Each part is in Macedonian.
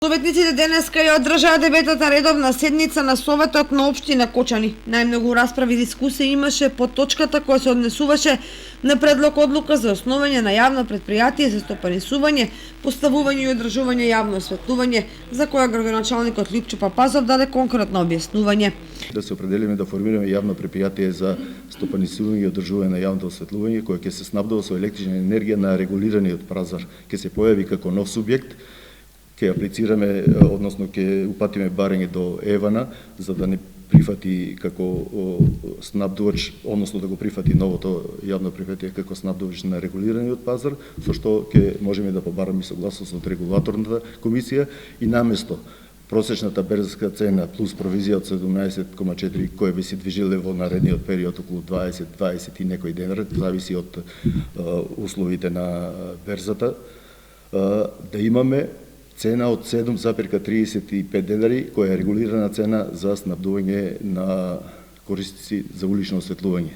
Советниците денеска ја одржаа 9-та редовна седница на Советот на општина Кочани. Најмногу расправи и дискусија имаше по точката која се однесуваше на предлог одлука за основање на јавно претпријатие за стопанисување, поставување и одржување јавно осветлување, за која градоначалникот Липчо Папазов даде конкретно објаснување. Да се определиме да формираме јавно претпријатие за стопанисување и одржување на јавното осветлување, кое ќе се снабдува со електрична енергија на регулираниот пазар, ќе се појави како нов субјект, ќе аплицираме, односно ќе упатиме барање до Евана, за да не прифати како снабдувач, односно да го прифати новото јавно претпријатие како снабдувач на регулираниот пазар, со што ќе можеме да побараме согласност од регулаторната комисија и наместо просечната берзанска цена плюс провизија од 17,4 која би се движиле во наредниот период околу 20 и некој денар, зависи од условите на берзата, да имаме цена од 7,35 денари, која е регулирана цена за снабдување на корисници за улично осветлување.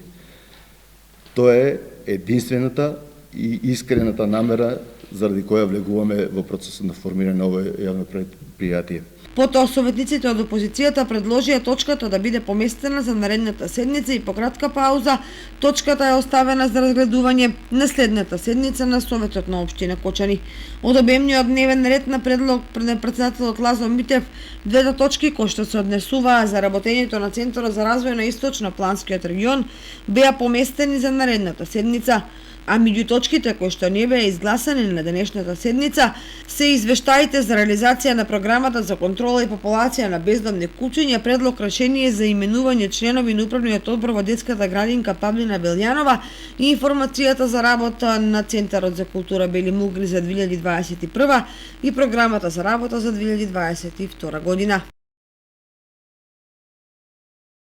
Тоа е единствената и искрената намера заради која влегуваме во процесот на формирање на ово јавно претпријатие. Потоа советниците од опозицијата предложија точката да биде поместена за наредната седница и по кратка пауза точката е оставена за разгледување на следната седница на Советот на општина Кочани. Од обемниот дневен ред на предлог на претседателот Лазо Митев, двете точки кои што се однесуваа за работењето на Центарот за развој на Источно-Планскиот регион беа поместени за наредната седница, а меѓу точките кои што не беа изгласани на денешната седница се извештаите за реализација на програмата за контрола и популација на бездомни куќиња, предлог решение за именување членови на управниот одбор во детската градинка Павлина Белјанова и информацијата за работа на Центарот за култура Бели Мугри за 2021 и програмата за работа за 2022 година.